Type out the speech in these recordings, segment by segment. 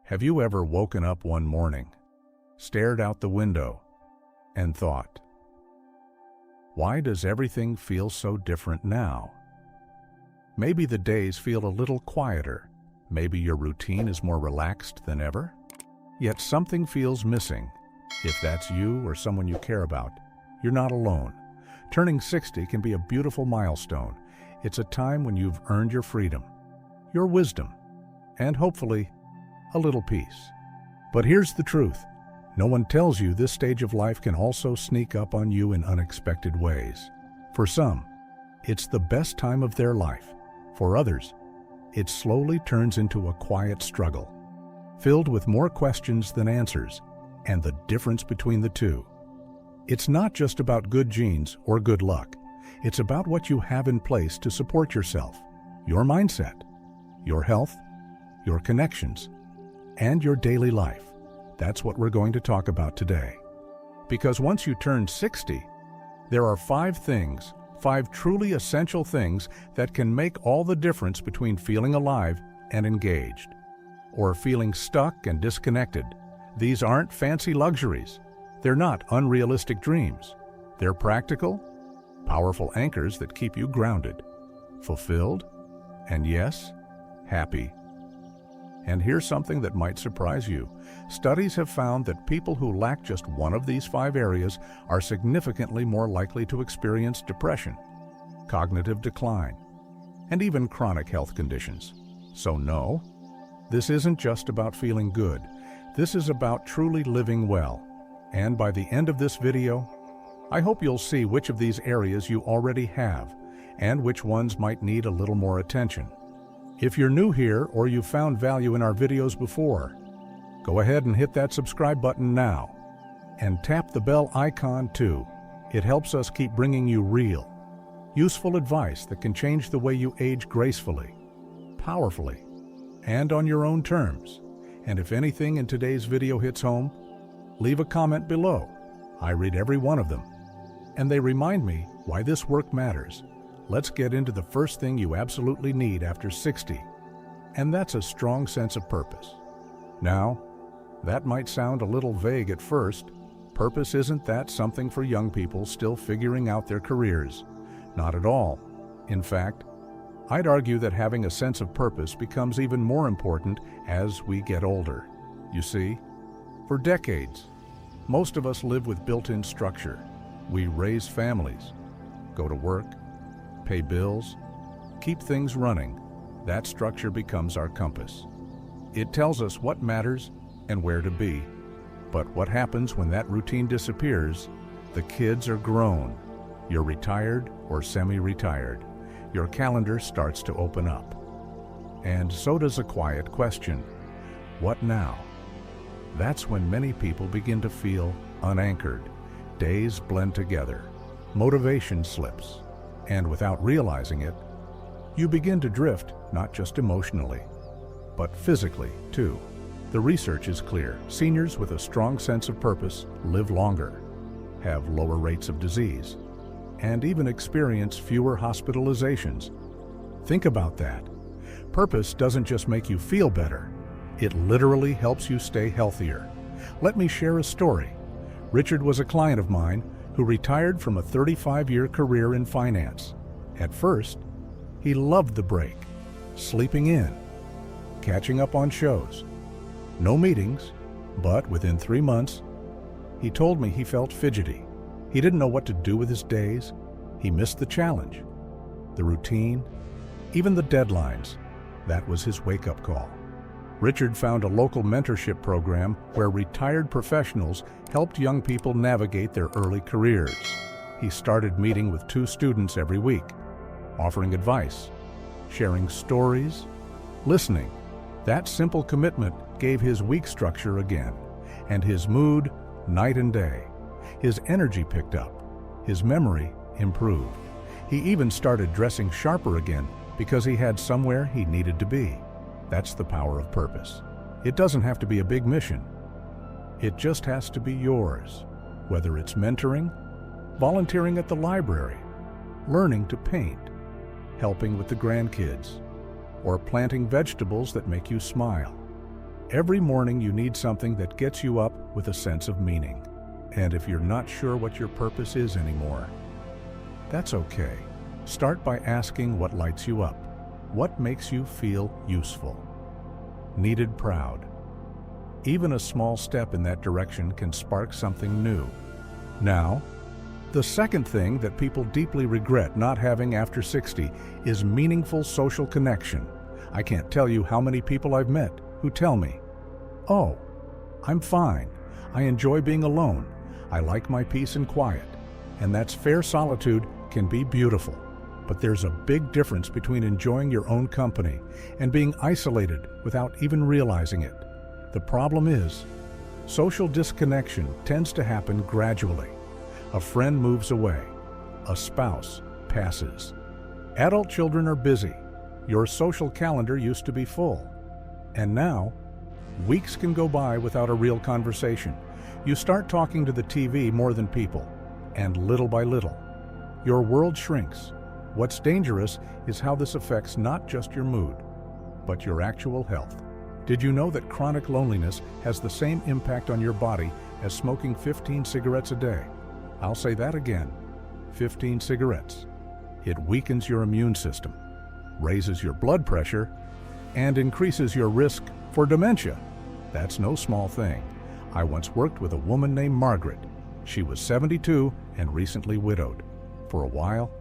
Have you ever woken up one morning, stared out the window, and thought, why does everything feel so different now? Maybe the days feel a little quieter. Maybe your routine is more relaxed than ever. Yet something feels missing. If that's you or someone you care about, you're not alone. Turning 60 can be a beautiful milestone. It's a time when you've earned your freedom, your wisdom, and hopefully, a little peace. But here's the truth. No one tells you this stage of life can also sneak up on you in unexpected ways. For some, it's the best time of their life. For others, it slowly turns into a quiet struggle, filled with more questions than answers, and the difference between the two. It's not just about good genes or good luck. It's about what you have in place to support yourself, your mindset, your health, your connections, and your daily life. That's what we're going to talk about today. Because once you turn 60, there are 5 truly essential things that can make all the difference between feeling alive and engaged, or feeling stuck and disconnected. These aren't fancy luxuries. They're not unrealistic dreams. They're practical, powerful anchors that keep you grounded, fulfilled, and yes, happy. And here's something that might surprise you. Studies have found that people who lack just one of these 5 areas are significantly more likely to experience depression, cognitive decline, and even chronic health conditions. So no, this isn't just about feeling good. This is about truly living well. And by the end of this video, I hope you'll see which of these areas you already have and which ones might need a little more attention. If you're new here or you've found value in our videos before, go ahead and hit that subscribe button now and tap the bell icon too. It helps us keep bringing you real, useful advice that can change the way you age gracefully, powerfully, and on your own terms. And if anything in today's video hits home, leave a comment below. I read every one of them, and they remind me why this work matters. Let's get into the first thing you absolutely need after 60, and that's a strong sense of purpose. Now, that might sound a little vague at first. Purpose isn't that something for young people still figuring out their careers. Not at all. In fact, I'd argue that having a sense of purpose becomes even more important as we get older. You see, for decades, most of us live with built-in structure. We raise families, go to work, pay bills, keep things running. That structure becomes our compass. It tells us what matters and where to be. But what happens when that routine disappears? The kids are grown. You're retired or semi-retired. Your calendar starts to open up. And so does a quiet question. What now? That's when many people begin to feel unanchored. Days blend together. Motivation slips. And without realizing it, you begin to drift, not just emotionally, but physically too. The research is clear. Seniors with a strong sense of purpose live longer, have lower rates of disease, and even experience fewer hospitalizations. Think about that. Purpose doesn't just make you feel better. It literally helps you stay healthier. Let me share a story. Richard was a client of mine who retired from a 35-year career in finance. At first, he loved the break, sleeping in, catching up on shows. No meetings, but within 3 months, he told me he felt fidgety. He didn't know what to do with his days. He missed the challenge, the routine, even the deadlines. That was his wake-up call. Richard found a local mentorship program where retired professionals helped young people navigate their early careers. He started meeting with 2 students every week, offering advice, sharing stories, listening. That simple commitment gave his week structure again, and his mood night and day. His energy picked up, his memory improved. He even started dressing sharper again because he had somewhere he needed to be. That's the power of purpose. It doesn't have to be a big mission. It just has to be yours. Whether it's mentoring, volunteering at the library, learning to paint, helping with the grandkids, or planting vegetables that make you smile. Every morning you need something that gets you up with a sense of meaning. And if you're not sure what your purpose is anymore, that's okay. Start by asking what lights you up. What makes you feel useful? Needed proud. Even a small step in that direction can spark something new. Now, the second thing that people deeply regret not having after 60 is meaningful social connection. I can't tell you how many people I've met who tell me, "Oh, I'm fine. I enjoy being alone. I like my peace and quiet." And that's fair. Solitude can be beautiful, but there's a big difference between enjoying your own company and being isolated without even realizing it. The problem is, social disconnection tends to happen gradually. A friend moves away. A spouse passes. Adult children are busy. Your social calendar used to be full. And now, weeks can go by without a real conversation. You start talking to the TV more than people, and little by little, your world shrinks. What's dangerous is how this affects not just your mood, but your actual health. Did you know that chronic loneliness has the same impact on your body as smoking 15 cigarettes a day? I'll say that again, 15 cigarettes. It weakens your immune system, raises your blood pressure, and increases your risk for dementia. That's no small thing. I once worked with a woman named Margaret. She was 72 and recently widowed. For a while,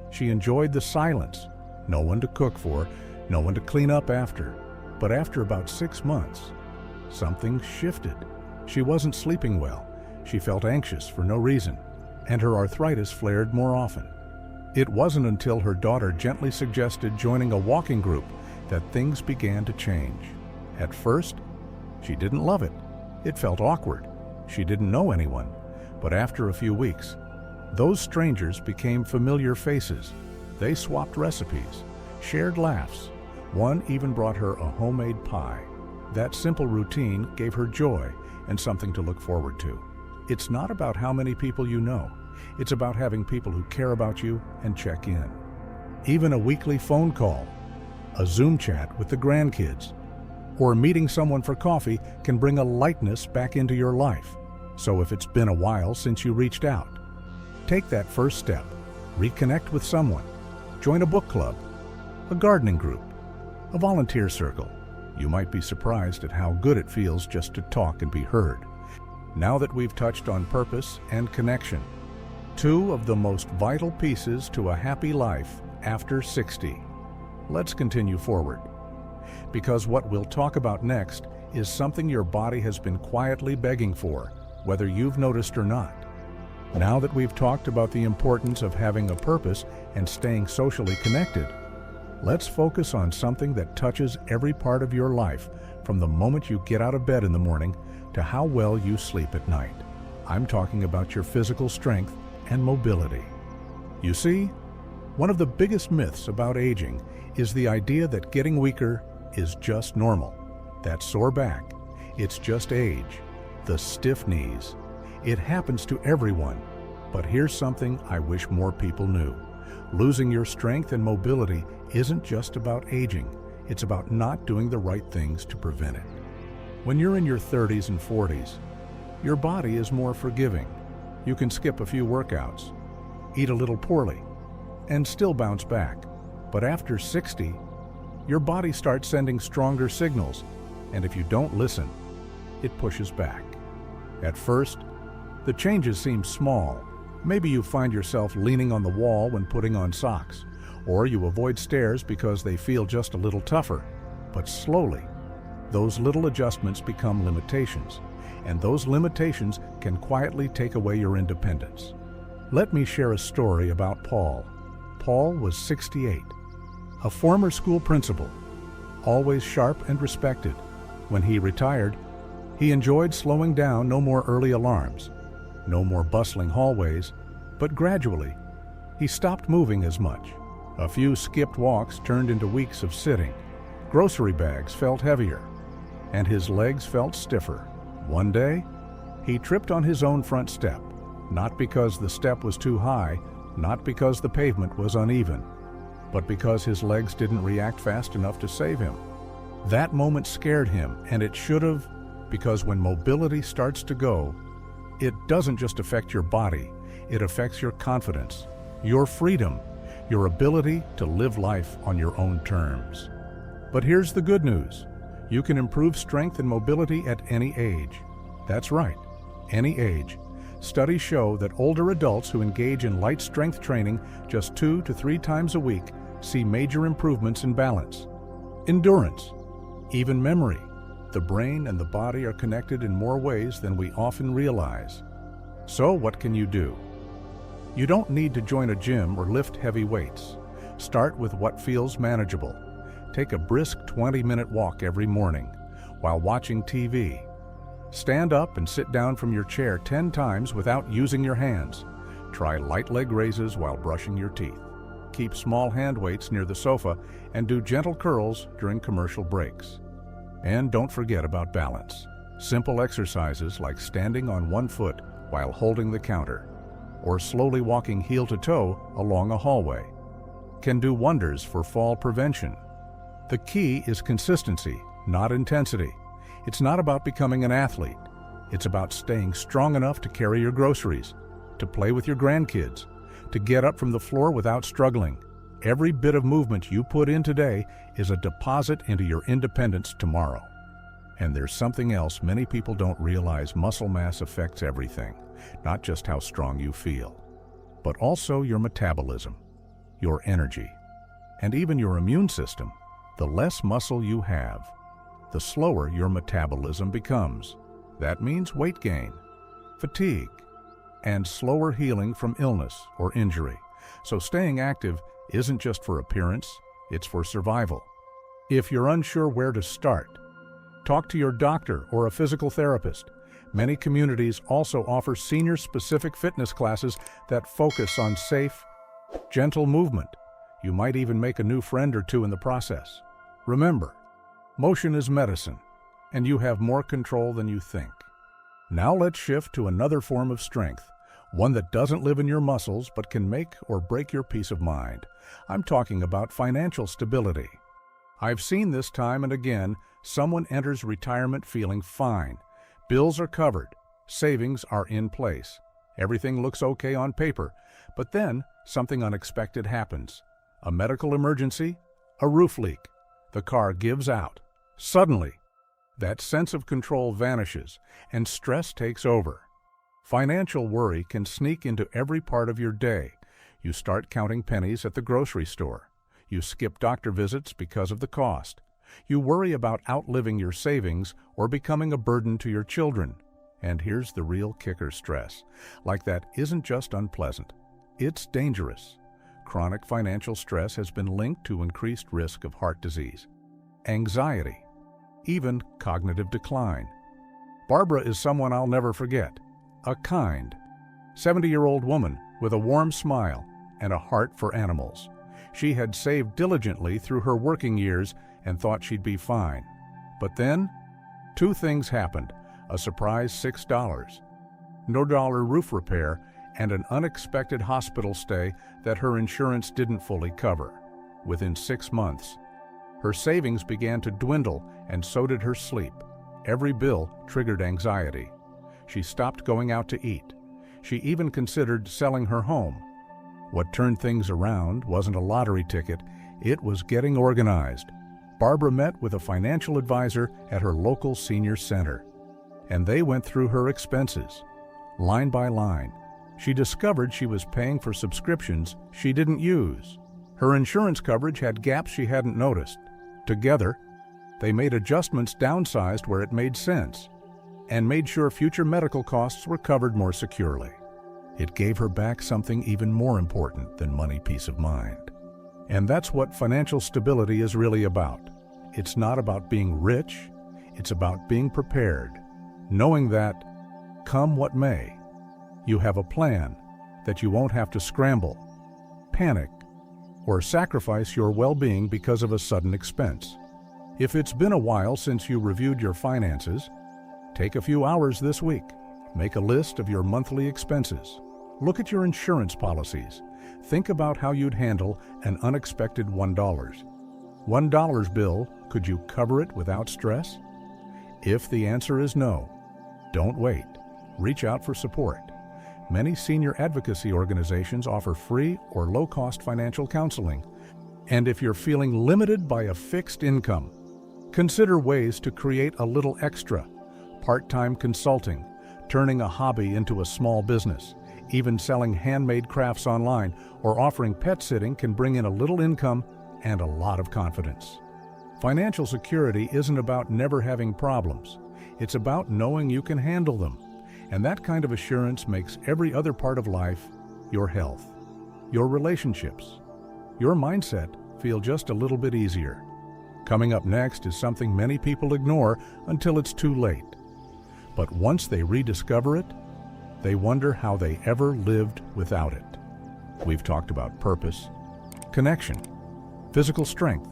she enjoyed the silence. No one to cook for, no one to clean up after. But after about 6 months, something shifted. She wasn't sleeping well. She felt anxious for no reason, and her arthritis flared more often. It wasn't until her daughter gently suggested joining a walking group that things began to change. At first, she didn't love it. It felt awkward. She didn't know anyone. But after a few weeks, those strangers became familiar faces. They swapped recipes, shared laughs. One even brought her a homemade pie. That simple routine gave her joy and something to look forward to. It's not about how many people you know. It's about having people who care about you and check in. Even a weekly phone call, a Zoom chat with the grandkids, or meeting someone for coffee can bring a lightness back into your life. So if it's been a while since you reached out, take that first step. Reconnect with someone. Join a book club, a gardening group, a volunteer circle. You might be surprised at how good it feels just to talk and be heard. Now that we've touched on purpose and connection, two of the most vital pieces to a happy life after 60, let's continue forward. Because what we'll talk about next is something your body has been quietly begging for, whether you've noticed or not. Now that we've talked about the importance of having a purpose and staying socially connected, let's focus on something that touches every part of your life, from the moment you get out of bed in the morning to how well you sleep at night. I'm talking about your physical strength and mobility. You see, one of the biggest myths about aging is the idea that getting weaker is just normal. That sore back, it's just age. The stiff knees, it happens to everyone. But here's something I wish more people knew. Losing your strength and mobility isn't just about aging. It's about not doing the right things to prevent it. When you're in your 30s and 40s, your body is more forgiving. You can skip a few workouts, eat a little poorly, and still bounce back. But after 60, your body starts sending stronger signals, and if you don't listen, it pushes back. At first, the changes seem small. Maybe you find yourself leaning on the wall when putting on socks, or you avoid stairs because they feel just a little tougher. But slowly, those little adjustments become limitations, and those limitations can quietly take away your independence. Let me share a story about Paul. Paul was 68, a former school principal, always sharp and respected. When he retired, he enjoyed slowing down. No more early alarms, no more bustling hallways, but gradually, he stopped moving as much. A few skipped walks turned into weeks of sitting. Grocery bags felt heavier, and his legs felt stiffer. One day, he tripped on his own front step, not because the step was too high, not because the pavement was uneven, but because his legs didn't react fast enough to save him. That moment scared him, and it should have, because when mobility starts to go, it doesn't just affect your body, it affects your confidence, your freedom, your ability to live life on your own terms. But here's the good news. You can improve strength and mobility at any age. That's right, any age. Studies show that older adults who engage in light strength training just 2 to 3 times a week see major improvements in balance, endurance, even memory. The brain and the body are connected in more ways than we often realize. So what can you do? You don't need to join a gym or lift heavy weights. Start with what feels manageable. Take a brisk 20-minute walk every morning while watching TV. Stand up and sit down from your chair 10 times without using your hands. Try light leg raises while brushing your teeth. Keep small hand weights near the sofa and do gentle curls during commercial breaks. And don't forget about balance. Simple exercises like standing on one foot while holding the counter, or slowly walking heel to toe along a hallway, can do wonders for fall prevention. The key is consistency, not intensity. It's not about becoming an athlete. It's about staying strong enough to carry your groceries, to play with your grandkids, to get up from the floor without struggling. Every bit of movement you put in today is a deposit into your independence tomorrow. And there's something else many people don't realize. Muscle mass affects everything, not just how strong you feel, but also your metabolism, your energy, and even your immune system. The less muscle you have, the slower your metabolism becomes. That means weight gain, fatigue, and slower healing from illness or injury. So staying active isn't just for appearance, it's for survival. If you're unsure where to start, talk to your doctor or a physical therapist. Many communities also offer senior-specific fitness classes that focus on safe, gentle movement. You might even make a new friend or two in the process. Remember, motion is medicine, and you have more control than you think. Now let's shift to another form of strength, one that doesn't live in your muscles but can make or break your peace of mind. I'm talking about financial stability. I've seen this time and again. Someone enters retirement feeling fine. Bills are covered. Savings are in place. Everything looks okay on paper, but then something unexpected happens. A medical emergency, a roof leak, the car gives out. Suddenly, that sense of control vanishes and stress takes over. Financial worry can sneak into every part of your day. You start counting pennies at the grocery store. You skip doctor visits because of the cost. You worry about outliving your savings or becoming a burden to your children. And here's the real kicker: stress like that isn't just unpleasant. It's dangerous. Chronic financial stress has been linked to increased risk of heart disease, anxiety, even cognitive decline. Barbara is someone I'll never forget. A kind, 70-year-old woman with a warm smile and a heart for animals. She had saved diligently through her working years and thought she'd be fine. But then, 2 things happened: a surprise $6, no-dollar roof repair, and an unexpected hospital stay that her insurance didn't fully cover. Within 6 months, her savings began to dwindle, and so did her sleep. Every bill triggered anxiety. She stopped going out to eat. She even considered selling her home. What turned things around wasn't a lottery ticket, it was getting organized. Barbara met with a financial advisor at her local senior center, and they went through her expenses, line by line. She discovered she was paying for subscriptions she didn't use. Her insurance coverage had gaps she hadn't noticed. Together, they made adjustments, downsized where it made sense, and made sure future medical costs were covered more securely. It gave her back something even more important than money: peace of mind. And that's what financial stability is really about. It's not about being rich, it's about being prepared, knowing that, come what may, you have a plan, that you won't have to scramble, panic, or sacrifice your well-being because of a sudden expense. If it's been a while since you reviewed your finances, take a few hours this week. Make a list of your monthly expenses. Look at your insurance policies. Think about how you'd handle an unexpected $1. $1 bill, could you cover it without stress? If the answer is no, don't wait. Reach out for support. Many senior advocacy organizations offer free or low-cost financial counseling. And if you're feeling limited by a fixed income, consider ways to create a little extra. Part-time consulting, turning a hobby into a small business, even selling handmade crafts online or offering pet sitting can bring in a little income and a lot of confidence. Financial security isn't about never having problems. It's about knowing you can handle them. And that kind of assurance makes every other part of life, your health, your relationships, your mindset, feel just a little bit easier. Coming up next is something many people ignore until it's too late. But once they rediscover it, they wonder how they ever lived without it. We've talked about purpose, connection, physical strength,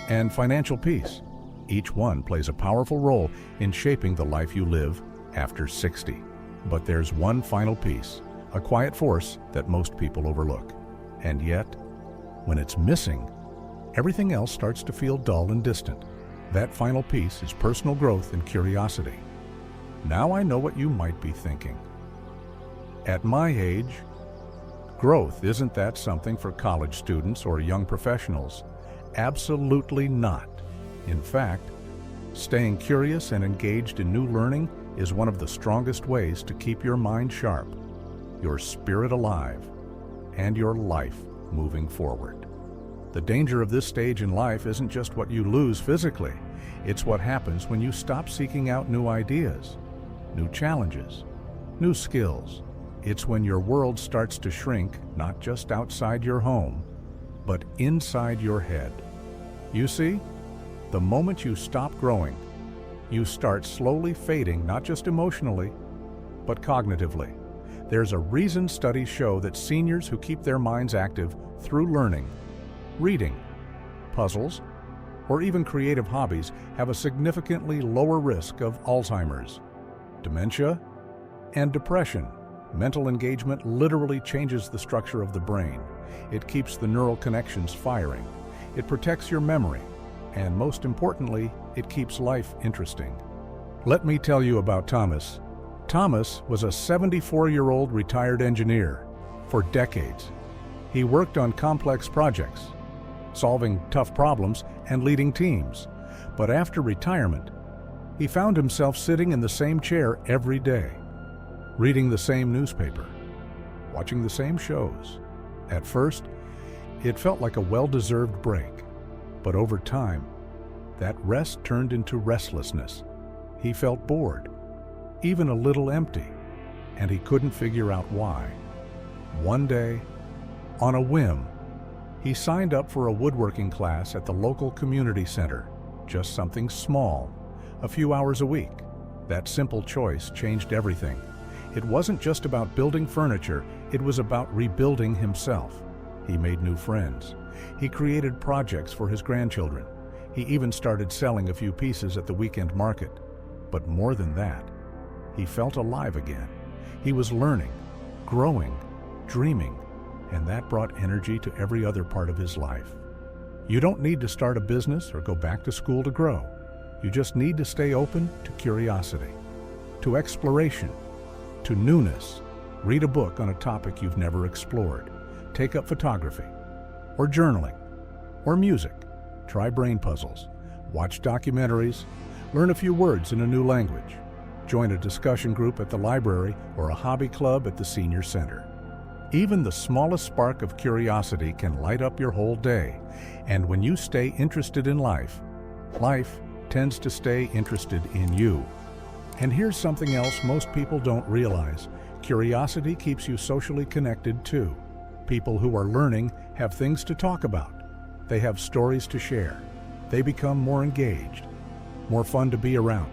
and financial peace. Each one plays a powerful role in shaping the life you live after 60. But there's one final piece, a quiet force that most people overlook. And yet, when it's missing, everything else starts to feel dull and distant. That final piece is personal growth and curiosity. Now I know what you might be thinking. At my age, growth, isn't that something for college students or young professionals? Absolutely not. In fact, staying curious and engaged in new learning is one of the strongest ways to keep your mind sharp, your spirit alive, and your life moving forward. The danger of this stage in life isn't just what you lose physically, it's what happens when you stop seeking out new ideas, new challenges, new skills. It's when your world starts to shrink, not just outside your home, but inside your head. You see, the moment you stop growing, you start slowly fading, not just emotionally, but cognitively. There's a reason studies show that seniors who keep their minds active through learning, reading, puzzles, or even creative hobbies have a significantly lower risk of Alzheimer's, dementia, and depression. Mental engagement literally changes the structure of the brain. It keeps the neural connections firing. It protects your memory. And most importantly, it keeps life interesting. Let me tell you about Thomas. Thomas was a 74-year-old retired engineer. For decades, he worked on complex projects, solving tough problems and leading teams. But after retirement, he found himself sitting in the same chair every day, reading the same newspaper, watching the same shows. At first, it felt like a well-deserved break. But over time, that rest turned into restlessness. He felt bored, even a little empty, and he couldn't figure out why. One day, on a whim, he signed up for a woodworking class at the local community center, just something small, a few hours a week. That simple choice changed everything. It wasn't just about building furniture, it was about rebuilding himself. He made new friends. He created projects for his grandchildren. He even started selling a few pieces at the weekend market. But more than that, he felt alive again. He was learning, growing, dreaming, and that brought energy to every other part of his life. You don't need to start a business or go back to school to grow. You just need to stay open to curiosity, to exploration, to newness. Read a book on a topic you've never explored. Take up photography, or journaling, or music. Try brain puzzles. Watch documentaries. Learn a few words in a new language. Join a discussion group at the library or a hobby club at the senior center. Even the smallest spark of curiosity can light up your whole day. And when you stay interested in life, life tends to stay interested in you. And here's something else most people don't realize. Curiosity keeps you socially connected too. People who are learning have things to talk about. They have stories to share. They become more engaged, more fun to be around.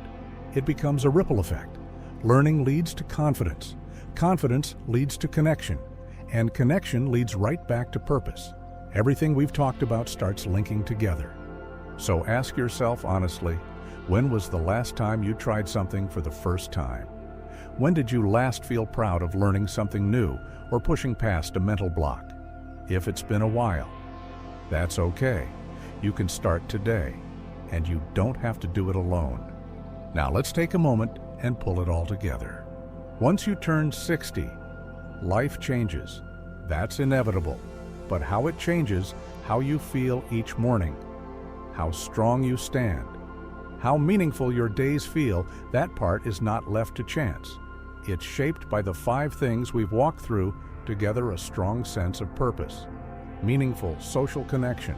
It becomes a ripple effect. Learning leads to confidence. Confidence leads to connection. And connection leads right back to purpose. Everything we've talked about starts linking together. So ask yourself honestly, when was the last time you tried something for the first time? When did you last feel proud of learning something new or pushing past a mental block? If it's been a while, that's okay. You can start today, and you don't have to do it alone. Now let's take a moment and pull it all together. Once you turn 60, life changes. That's inevitable. But how it changes, how you feel each morning, how strong you stand, how meaningful your days feel, that part is not left to chance. It's shaped by the 5 things we've walked through to gather a strong sense of purpose, meaningful social connection,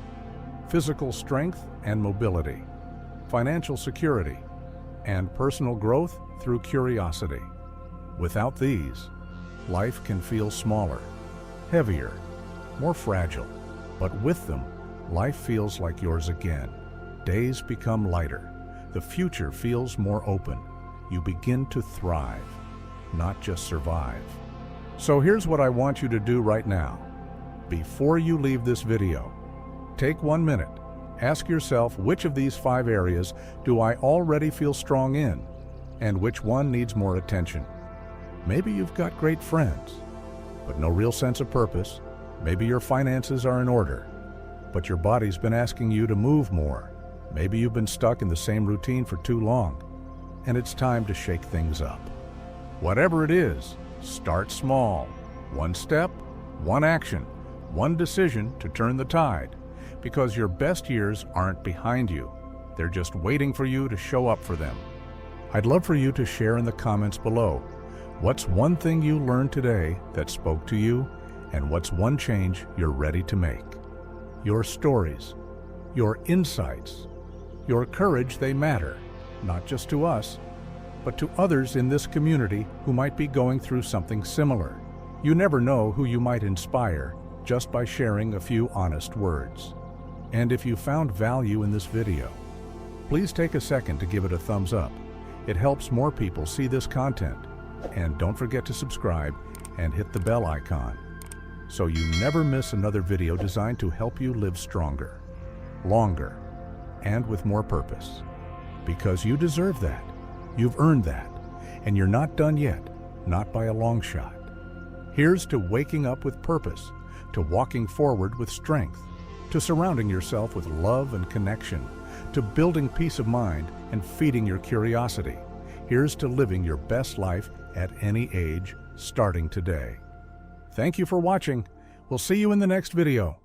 physical strength and mobility, financial security, and personal growth through curiosity. Without these, life can feel smaller, heavier, more fragile. But with them, life feels like yours again. Days become lighter. The future feels more open. You begin to thrive, not just survive. So here's what I want you to do right now. Before you leave this video, take 1 minute. Ask yourself, which of these 5 areas do I already feel strong in, and which one needs more attention? Maybe you've got great friends, but no real sense of purpose. Maybe your finances are in order, but your body's been asking you to move more. Maybe you've been stuck in the same routine for too long, and it's time to shake things up. Whatever it is, start small. 1 step, 1 action, 1 decision to turn the tide. Because your best years aren't behind you. They're just waiting for you to show up for them. I'd love for you to share in the comments below. What's one thing you learned today that spoke to you, and what's one change you're ready to make? Your stories, your insights, your courage, they matter, not just to us, but to others in this community who might be going through something similar. You never know who you might inspire just by sharing a few honest words. And if you found value in this video, please take a second to give it a thumbs up. It helps more people see this content. And don't forget to subscribe and hit the bell icon so you never miss another video designed to help you live stronger, longer, and with more purpose. Because you deserve that. You've earned that. And you're not done yet, not by a long shot. Here's to waking up with purpose, to walking forward with strength, to surrounding yourself with love and connection, to building peace of mind and feeding your curiosity. Here's to living your best life at any age, starting today. Thank you for watching. We'll see you in the next video.